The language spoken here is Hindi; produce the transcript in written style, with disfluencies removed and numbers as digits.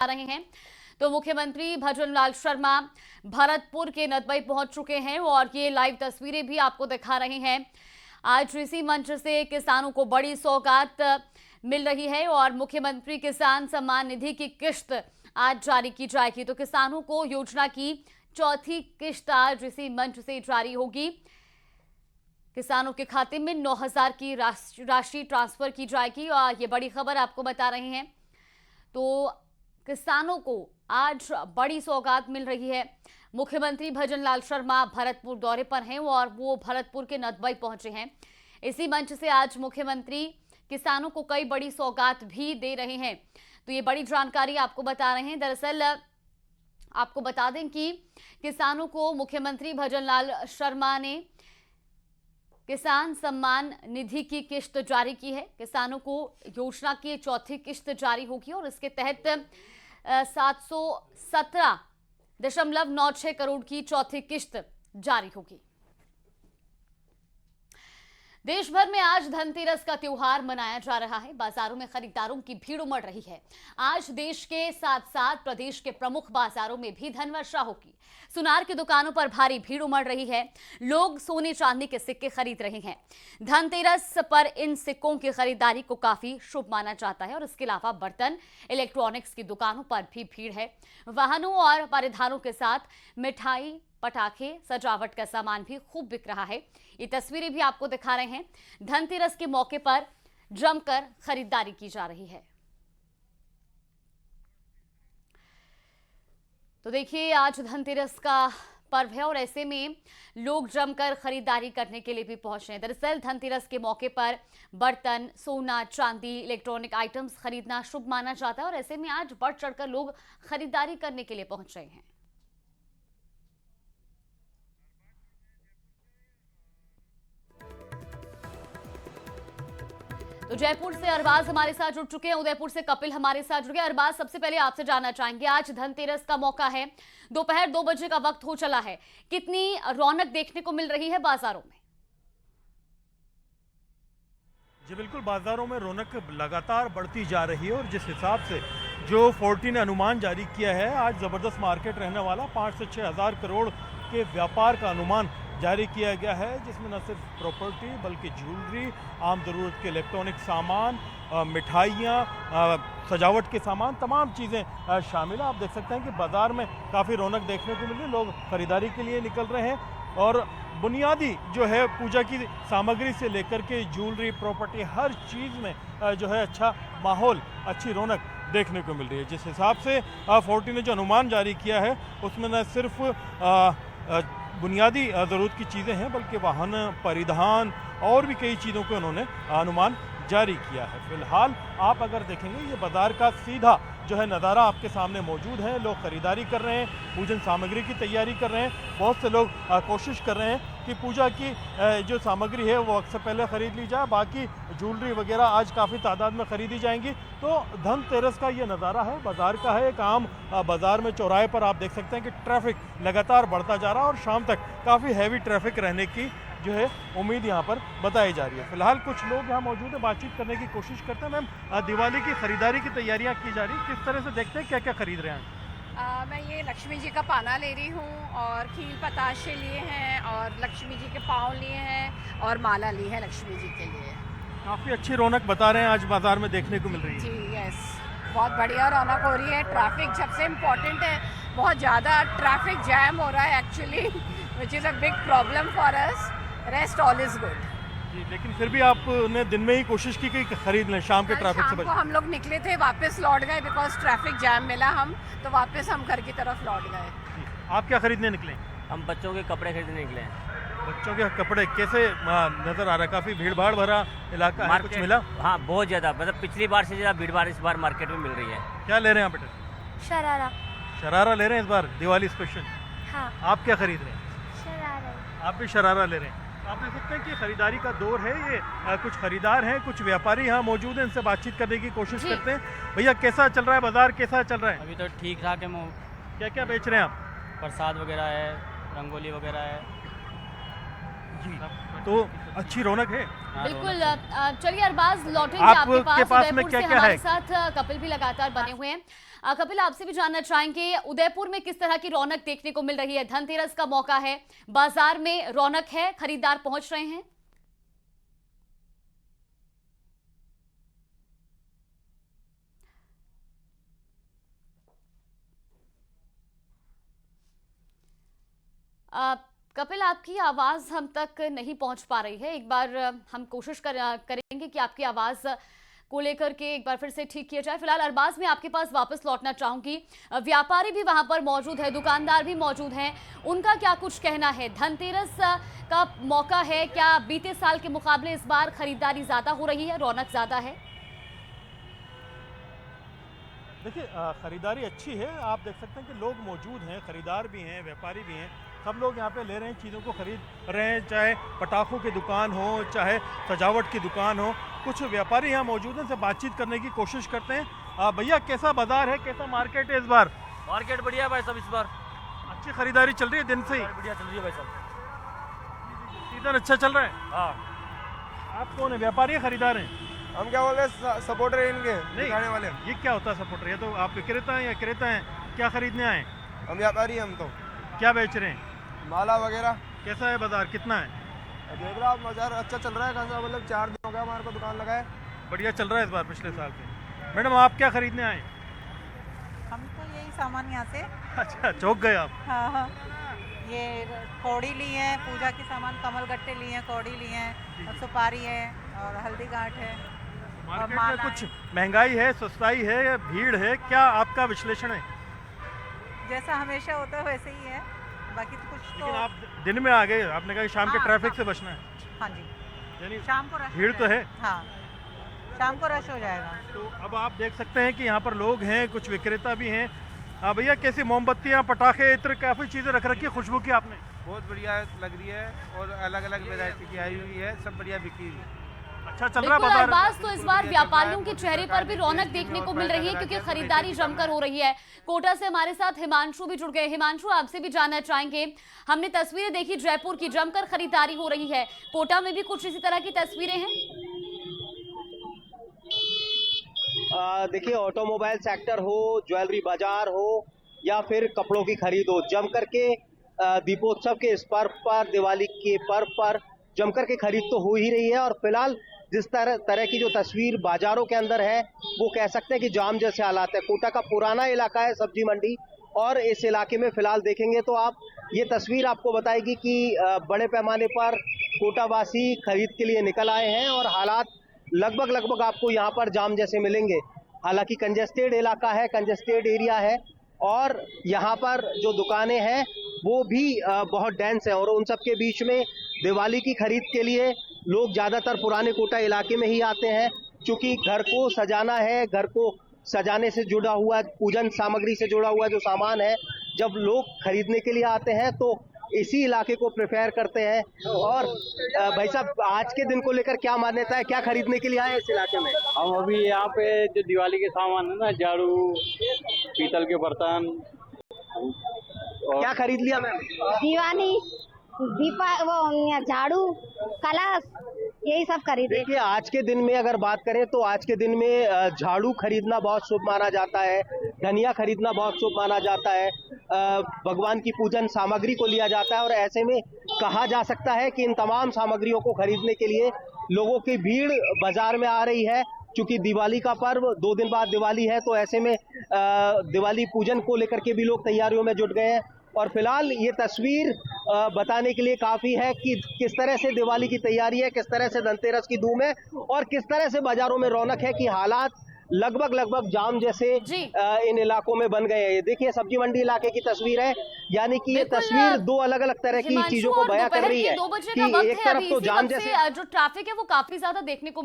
रहे हैं तो मुख्यमंत्री भजनलाल शर्मा भरतपुर के नदबई पहुंच चुके हैं और ये लाइव तस्वीरें भी आपको दिखा रहे हैं। आज इसी मंच से किसानों को बड़ी सौगात मिल रही है और मुख्यमंत्री किसान सम्मान निधि की किश्त आज जारी की जाएगी। तो किसानों को योजना की चौथी किश्त आज इसी मंच से जारी होगी। किसानों के खाते में 9,000 की राशि ट्रांसफर की जाएगी और ये बड़ी खबर आपको बता रहे हैं। तो किसानों को आज बड़ी सौगात मिल रही है। मुख्यमंत्री भजनलाल शर्मा भरतपुर दौरे पर हैं और वो भरतपुर के नदबई पहुंचे हैं। इसी मंच से आज मुख्यमंत्री किसानों को कई बड़ी सौगात भी दे रहे हैं। तो ये बड़ी जानकारी आपको बता रहे हैं। दरअसल आपको बता दें कि किसानों को मुख्यमंत्री भजनलाल शर्मा ने किसान सम्मान निधि की किश्त जारी की है। किसानों को योजना की चौथी किश्त जारी होगी और इसके तहत 717.96 करोड़ की चौथी किश्त जारी होगी। देश भर में आज धनतेरस का त्योहार मनाया जा रहा है। बाजारों में खरीदारों की भीड़ उमड़ रही है। आज देश के साथ साथ प्रदेश के प्रमुख बाजारों में भी धनवर्षा होगी। सुनार की दुकानों पर भारी भीड़ उमड़ रही है। लोग सोने चांदी के सिक्के खरीद रहे हैं। धनतेरस पर इन सिक्कों की खरीदारी को काफी शुभ माना जाता है और इसके अलावा बर्तन, इलेक्ट्रॉनिक्स की दुकानों पर भी भीड़ है। वाहनों और परिधानों के साथ मिठाई, पटाखे, सजावट का सामान भी खूब बिक रहा है। ये तस्वीरें भी आपको दिखा रहे हैं। धनतेरस के मौके पर जमकर खरीदारी की जा रही है। तो देखिए, आज धनतेरस का पर्व है और ऐसे में लोग जमकर खरीदारी करने के लिए भी पहुंचे हैं। दरअसल धनतेरस के मौके पर बर्तन, सोना, चांदी, इलेक्ट्रॉनिक आइटम्स खरीदना शुभ माना जाता है और ऐसे में आज बढ़ चढ़कर लोग खरीदारी करने के लिए पहुंच रहे हैं। तो जयपुर से अरबाज हमारे साथ जुड़ चुके हैं, उदयपुर से कपिल हमारे साथ जुड़ गए। अरबाज, सबसे पहले आपसे जानना चाहेंगे, आज धनतेरस का मौका है, दोपहर 2 बजे का वक्त हो चला है, कितनी रौनक देखने को मिल रही है बाजारों में? जी बिल्कुल, बाजारों में रौनक लगातार बढ़ती जा रही है और जिस हिसाब से जो 14 ने अनुमान जारी किया है, आज ज़बरदस्त मार्केट रहने वाला 5 से 6 हज़ार करोड़ के व्यापार का अनुमान जारी किया गया है, जिसमें न सिर्फ प्रॉपर्टी बल्कि ज्वेलरी, आम ज़रूरत के इलेक्ट्रॉनिक सामान, मिठाइयाँ, सजावट के सामान, तमाम चीज़ें शामिल हैं। आप देख सकते हैं कि बाज़ार में काफ़ी रौनक देखने को मिल रही है। लोग ख़रीदारी के लिए निकल रहे हैं और बुनियादी जो है पूजा की सामग्री से लेकर के ज्वेलरी, प्रॉपर्टी, हर चीज़ में जो है अच्छा माहौल, अच्छी रौनक देखने को मिल रही है। जिस हिसाब से 14 ने जो अनुमान जारी किया है, उसमें न सिर्फ बुनियादी ज़रूरत की चीज़ें हैं बल्कि वाहन, परिधान और भी कई चीज़ों के उन्होंने अनुमान जारी किया है। फिलहाल आप अगर देखेंगे, ये बाज़ार का सीधा जो है नज़ारा आपके सामने मौजूद है। लोग ख़रीदारी कर रहे हैं, पूजन सामग्री की तैयारी कर रहे हैं। बहुत से लोग कोशिश कर रहे हैं कि पूजा की जो सामग्री है वो अक्सर पहले ख़रीद ली जाए। बाकी ज्वेलरी वगैरह आज काफ़ी तादाद में ख़रीदी जाएंगी। तो धनतेरस का ये नज़ारा है, बाज़ार का है। एक आम बाज़ार में चौराहे पर आप देख सकते हैं कि ट्रैफिक लगातार बढ़ता जा रहा है और शाम तक काफ़ी हैवी ट्रैफिक रहने की जो है उम्मीद यहाँ पर बताई जा रही है। फिलहाल कुछ लोग यहाँ मौजूद है, बातचीत करने की कोशिश करते हैं। मैम, दिवाली की खरीदारी की तैयारियाँ की जा रही है, किस तरह से देखते हैं, क्या क्या खरीद रहे हैं? मैं ये लक्ष्मी जी का पाना ले रही हूँ और खील पताशे लिए हैं और लक्ष्मी जी के पाँव लिए हैं और माला ली है लक्ष्मी जी के लिए। काफ़ी अच्छी रौनक बता रहे हैं आज बाजार में देखने को मिल रही है। जी यस, बहुत बढ़िया रौनक हो रही है। ट्रैफिक सबसे इम्पोर्टेंट है, बहुत ज़्यादा ट्रैफिक जैम हो रहा है actually, which is a big problem for us. Rest all is good. जी, लेकिन फिर भी आपने दिन में ही कोशिश की कि खरीद लें, शाम के ट्रैफिक से बचें। हम लोग निकले थे, वापस लौट गए बिकॉज ट्रैफिक जैम मिला, हम तो वापस हम घर की तरफ लौट गए। आप क्या खरीदने निकले? हम बच्चों के कपड़े खरीदने निकले हैं। बच्चों के कपड़े कैसे नजर आ रहा है? काफी भीड़ भाड़ भरा इलाका है, कुछ मिला? हाँ, बहुत ज्यादा, मतलब पिछली बार से ज्यादा भीड़ भाड़ इस बार मार्केट में मिल रही है। क्या ले रहे हैं बेटा? शरारा। शरारा ले रहे हैं इस बार दिवाली स्पेशल? हाँ। आप क्या खरीद रहे हैं? शरारा। आप भी शरारा ले रहे हैं। आप देख सकते हैं कि खरीदारी का दौर है ये। कुछ खरीदार हैं, कुछ व्यापारी यहाँ मौजूद हैं, इनसे बातचीत करने की कोशिश करते हैं। भैया, कैसा चल रहा है बाजार, कैसा चल रहा है? अभी तो ठीक ठाक है। क्या क्या बेच रहे हैं आप? प्रसाद वगैरह है, रंगोली वगैरह है। जी, तो अच्छी रौनक है। बिल्कुल। चलिए अरबाज लौटेंगे आपके आपके पास। पास में उदयपुर क्या से क्या हमारे है? साथ कपिल भी लगातार बने हुए हैं। कपिल, आपसे भी जानना चाहेंगे उदयपुर में किस तरह की रौनक देखने को मिल रही है? धनतेरस का मौका है, बाजार में रौनक है, खरीदार पहुंच रहे हैं? कपिल, आपकी आवाज हम तक नहीं पहुंच पा रही है। एक बार हम कोशिश करेंगे कि आपकी आवाज को लेकर के एक बार फिर से ठीक किया जाए। फिलहाल अरबाज में आपके पास वापस लौटना चाहूंगी। व्यापारी भी वहां पर मौजूद है, दुकानदार भी मौजूद हैं, उनका क्या कुछ कहना है? धनतेरस का मौका है, क्या बीते साल के मुकाबले इस बार खरीदारी ज्यादा हो रही है, रौनक ज्यादा है? देखिए, खरीदारी अच्छी है। आप देख सकते हैं कि लोग मौजूद हैं, खरीदार भी हैं, व्यापारी भी हैं। सब लोग यहाँ पे ले रहे हैं, चीज़ों को खरीद रहे हैं, चाहे पटाखों की दुकान हो, चाहे सजावट की दुकान हो। कुछ व्यापारी यहाँ मौजूद हैं, से बातचीत करने की कोशिश करते हैं। भैया, कैसा बाजार है, कैसा मार्केट है इस बार? मार्केट बढ़िया है भाई साहब, इस बार अच्छी खरीदारी चल रही है दिन से ही? बढ़िया चल रही है भाई साहब। सीजन अच्छा चल रहा है। हाँ, आप कौन है, व्यापारी है, खरीदार हैं? हम क्या बोल रहे हैं, सपोर्टर है इनके दिखाने वाले। ये क्या होता है सपोर्टर? ये तो आप विक्रेता हैं या क्रेता हैं? क्या खरीदने आए? हम व्यापारी हैं। हम तो क्या बेच रहे हैं? माला वगैरह। कैसा है बाजार, कितना है? देख रहे हो आप, बाजार अच्छा चल रहा है खासा, मतलब 4 दिन हो गया हमारे को दुकान लगाए। बढ़िया चल रहा है इस बार पिछले साल से। मैडम, आप क्या खरीदने आए? हम तो यही सामान यहाँ से। अच्छा, चौक गए आप? हाँ हाँ, ये कौड़ी ली है, पूजा के सामान, कमल गट्टे लिए हैं, कौड़ी लिए हैं, और सुपारी है, और हल्दी गांठ है, और मार्केट में माला कुछ है। महंगाई है, सस्ताई है या भीड़ है, क्या आपका विश्लेषण है? जैसा हमेशा होता है वैसे ही है, बाकी तो कुछ लेकिन तो। आप दिन में आ गए, आपने कहा कि शाम के हाँ, ट्रैफिक हाँ। से बचना है, हाँ जी, यानी शाम को रश हो भीड़ तो जाएगा। है। हाँ, शाम को रश हो जाएगा। तो अब आप देख सकते हैं कि यहाँ पर लोग हैं, कुछ विक्रेता भी हैं। भैया, कैसी मोमबत्तियाँ, पटाखे, इत्र, काफ़ी चीज़ें रख रखी है, खुशबू की आपने? बहुत बढ़िया लग रही है और अलग अलग वैरायटी की आई हुई है, सब बढ़िया बिकी हुई है। अच्छा चल रहा है बिल्कुल बाजार? अरबाज, तो इस बार व्यापारियों के चेहरे पर भी रौनक देखने को मिल रही है क्योंकि खरीदारी जमकर हो रही है। कोटा से हमारे साथ हिमांशु भी जुड़ गए। हिमांशु, आपसे भी जानना चाहेंगे, हमने तस्वीरें देखी जयपुर की, जमकर खरीदारी हो रही है, कोटा में भी कुछ इसी तरह की तस्वीरें हैं? देखिए, ऑटोमोबाइल सेक्टर हो, ज्वेलरी बाजार हो या फिर कपड़ों की खरीद हो, जम करके दीपोत्सव के इस पर्व पर, दिवाली के पर्व पर जम करके खरीद तो हो ही रही है। और फिलहाल जिस तरह की जो तस्वीर बाजारों के अंदर है, वो कह सकते हैं कि जाम जैसे हालात है। कोटा का पुराना इलाका है सब्जी मंडी, और इस इलाके में फिलहाल देखेंगे तो आप ये तस्वीर आपको बताएगी कि बड़े पैमाने पर कोटावासी खरीद के लिए निकल आए हैं और हालात लगभग आपको यहाँ पर जाम जैसे मिलेंगे। हालांकि कंजेस्टेड इलाका है, कंजेस्टेड एरिया है, और यहाँ पर जो दुकानें हैं वो भी बहुत डेंस है, और उन सब के बीच में दिवाली की खरीद के लिए लोग ज़्यादातर पुराने कोटा इलाके में ही आते हैं, क्योंकि घर को सजाना है, घर को सजाने से जुड़ा हुआ, पूजन सामग्री से जुड़ा हुआ जो सामान है, जब लोग खरीदने के लिए आते हैं तो इसी इलाके को प्रेफर करते हैं। और भाई साहब, आज के दिन को लेकर क्या मान्यता है, क्या खरीदने के लिए आए इस इलाके में? हम अभी यहाँ पे जो दिवाली के सामान है ना, झाड़ू, पीतल के बर्तन, क्या खरीद लिया मैम? दीवानी, दीपा, वो झाड़ू, कलश, यही सब खरीदे। देखिए, आज के दिन में अगर बात करें तो आज के दिन में झाड़ू खरीदना बहुत शुभ माना जाता है, धनिया खरीदना बहुत शुभ माना जाता है, भगवान की पूजन सामग्री को लिया जाता है, और ऐसे में कहा जा सकता है कि इन तमाम सामग्रियों को खरीदने के लिए लोगों की भीड़ बाजार में आ रही है। क्योंकि दिवाली का पर्व 2 दिन बाद दिवाली है, तो ऐसे में दिवाली पूजन को लेकर के भी लोग तैयारियों में जुट गए हैं। और फिलहाल ये तस्वीर बताने के लिए काफी है कि किस तरह से दिवाली की तैयारी है, किस तरह से धनतेरस की धूम है, और किस तरह से बाजारों में रौनक है कि हालात लगभग जाम जैसे इन इलाकों में बन गए हैं। देखिए, सब्जी मंडी इलाके की तस्वीर है, यानी कि ये तस्वीर 2 अलग-अलग तरह की चीजों को बयां कर रही है कि एक तरफ तो जाम जैसे जो ट्रैफिक है वो काफी ज्यादा देखने को